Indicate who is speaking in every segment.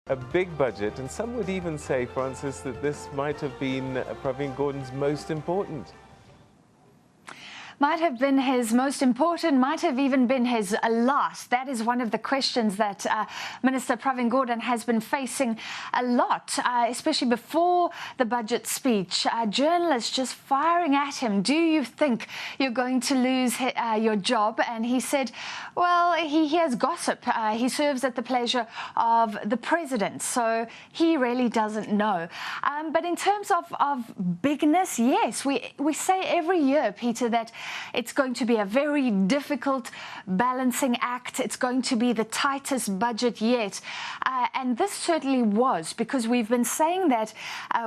Speaker 1: A big budget, and some would even say, Francis, that this might have been Pravin Gordhan's most important.
Speaker 2: Might have been his most important, might have even been his last. That is one of the questions that Minister Pravin Gordhan has been facing a lot, especially before the budget speech. Journalists just firing at him. Do you think you're going to lose your job? And he said, well, he hears gossip. He serves at the pleasure of the president, so he really doesn't know. But in terms of bigness, yes, we say every year, Peter, that it's going to be a very difficult balancing act. It's going to be the tightest budget yet. And this certainly was, because we've been saying that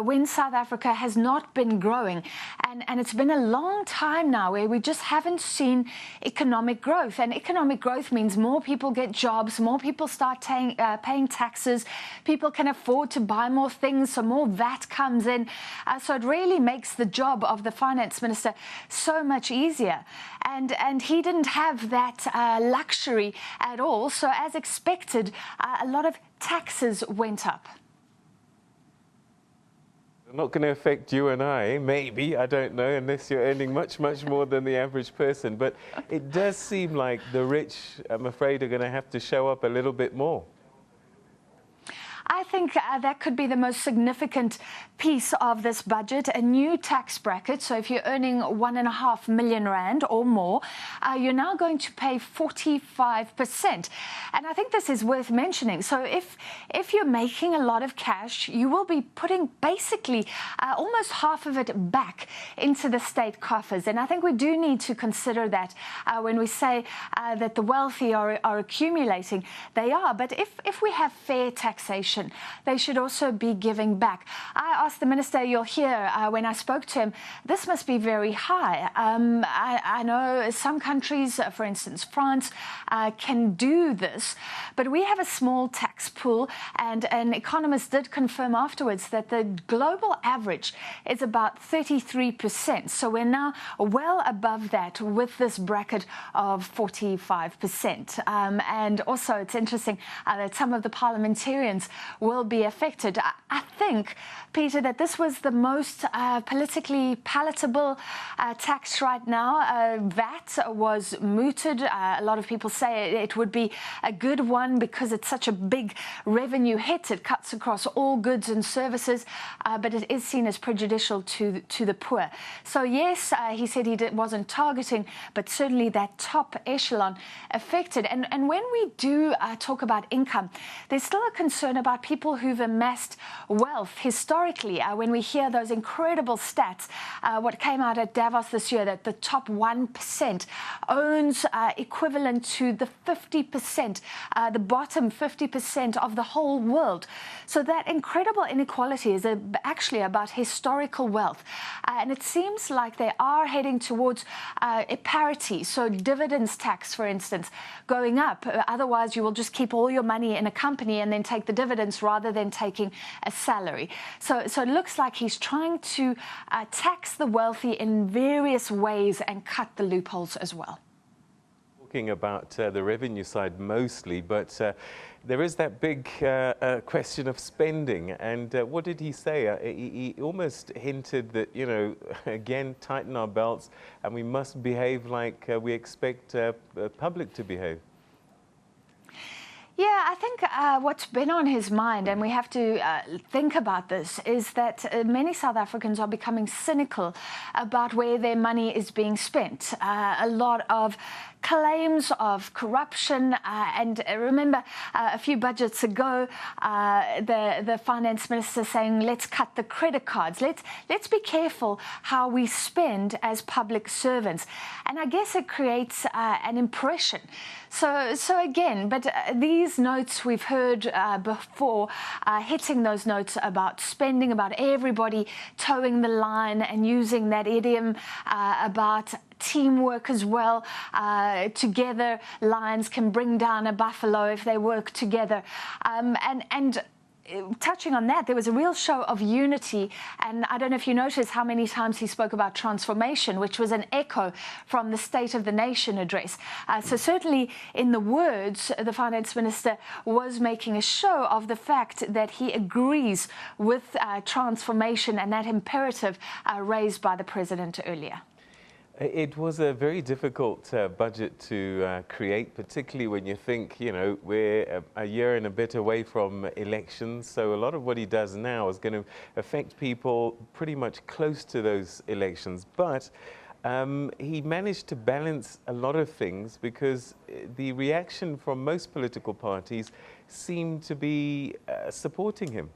Speaker 2: when South Africa has not been growing, and it's been a long time now where we just haven't seen economic growth. And economic growth means more people get jobs, more people start paying taxes, people can afford to buy more things, so more VAT comes in. So it really makes the job of the finance minister so much easier. And he didn't have that luxury at all. So as expected, a lot of taxes went up.
Speaker 1: Not going to affect you and I, maybe, I don't know, unless you're earning much, much more than the average person. But it does seem like the rich, I'm afraid, are going to have to show up a little bit more.
Speaker 2: I think that could be the most significant piece of this budget, a new tax bracket. So if you're earning R1.5 million or more, you're now going to pay 45%. And I think this is worth mentioning. So if you're making a lot of cash, you will be putting basically almost half of it back into the state coffers. And I think we do need to consider that when we say that the wealthy are accumulating. They are. But if we have fair taxation, they should also be giving back. I asked the minister, you'll hear when I spoke to him, this must be very high. I know some countries, for instance, France, can do this, but we have a small tax pool, and an economist did confirm afterwards that the global average is about 33%. So we're now well above that with this bracket of 45%. And also it's interesting that some of the parliamentarians will be affected. I think, Peter, that this was the most politically palatable tax right now. VAT was mooted. A lot of people say it would be a good one because it's such a big revenue hit. It cuts across all goods and services, but it is seen as prejudicial to the poor. So yes, he said he wasn't targeting, but certainly that top echelon affected. And when we do talk about income, there's still a concern about people who've amassed wealth historically. When we hear those incredible stats, what came out at Davos this year, that the top 1% owns equivalent to the 50%, the bottom 50% of the whole world. So that incredible inequality is actually about historical wealth. And it seems like they are heading towards a parity. So dividends tax, for instance, going up. Otherwise, you will just keep all your money in a company and then take the dividends rather than taking a salary. So it looks like he's trying to tax the wealthy in various ways and cut the loopholes as well.
Speaker 1: Talking about the revenue side mostly, but there is that big question of spending. And what did he say? He almost hinted that, you know, again, tighten our belts and we must behave like we expect public to behave.
Speaker 2: Yeah, I think what's been on his mind, and we have to think about this, is that many South Africans are becoming cynical about where their money is being spent. A lot of claims of corruption, and remember a few budgets ago the finance minister saying let's cut the credit cards, let's be careful how we spend as public servants, and I guess it creates an impression. So again, but these notes we've heard before, hitting those notes about spending, about everybody towing the line and using that idiom about teamwork as well. Together, lions can bring down a buffalo if they work together. And touching on that, there was a real show of unity, and I don't know if you noticed how many times he spoke about transformation, which was an echo from the State of the Nation address. So certainly in the words, the Finance Minister was making a show of the fact that he agrees with transformation and that imperative raised by the President earlier.
Speaker 1: It was a very difficult budget to create, particularly when you think, you know, we're a year and a bit away from elections. So a lot of what he does now is going to affect people pretty much close to those elections. But he managed to balance a lot of things because the reaction from most political parties seemed to be supporting him.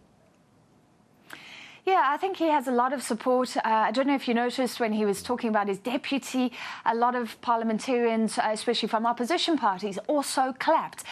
Speaker 2: Yeah, I think he has a lot of support. I don't know if you noticed when he was talking about his deputy, a lot of parliamentarians, especially from opposition parties, also clapped.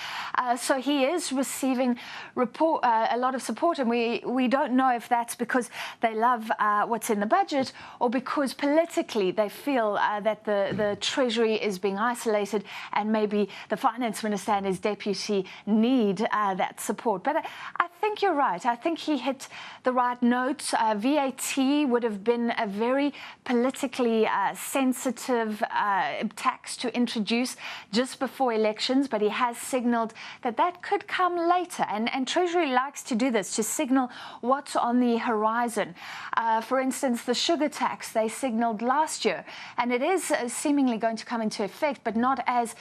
Speaker 2: So he is receiving a lot of support, and we don't know if that's because they love what's in the budget or because politically they feel that the Treasury is being isolated and maybe the Finance Minister and his deputy need that support. But I think you're right. I think he hit the right notes. VAT would have been a very politically sensitive tax to introduce just before elections, but he has signalled that that could come later. And Treasury likes to do this, to signal what's on the horizon. For instance, the sugar tax they signalled last year, and it is seemingly going to come into effect, but not as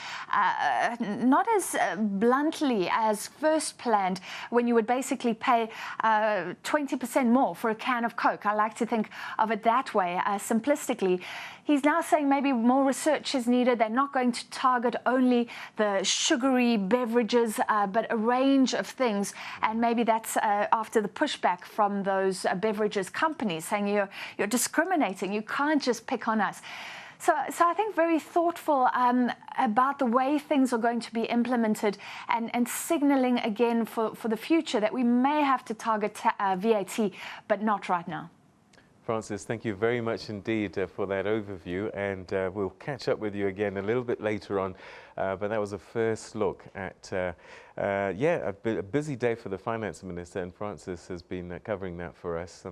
Speaker 2: bluntly as first planned, when you would basically pay 20% more for a can of Coke. I like to think of it that way, simplistically. He's now saying maybe more research is needed. They're not going to target only the sugary beverages, but a range of things. And maybe that's after the pushback from those beverages companies saying you're discriminating. You can't just pick on us. So I think very thoughtful about the way things are going to be implemented and signalling again for the future that we may have to target VAT, but not right now.
Speaker 1: Francis, thank you very much indeed for that overview, and we'll catch up with you again a little bit later on. But that was a first look at, a busy day for the Finance Minister, and Francis has been covering that for us.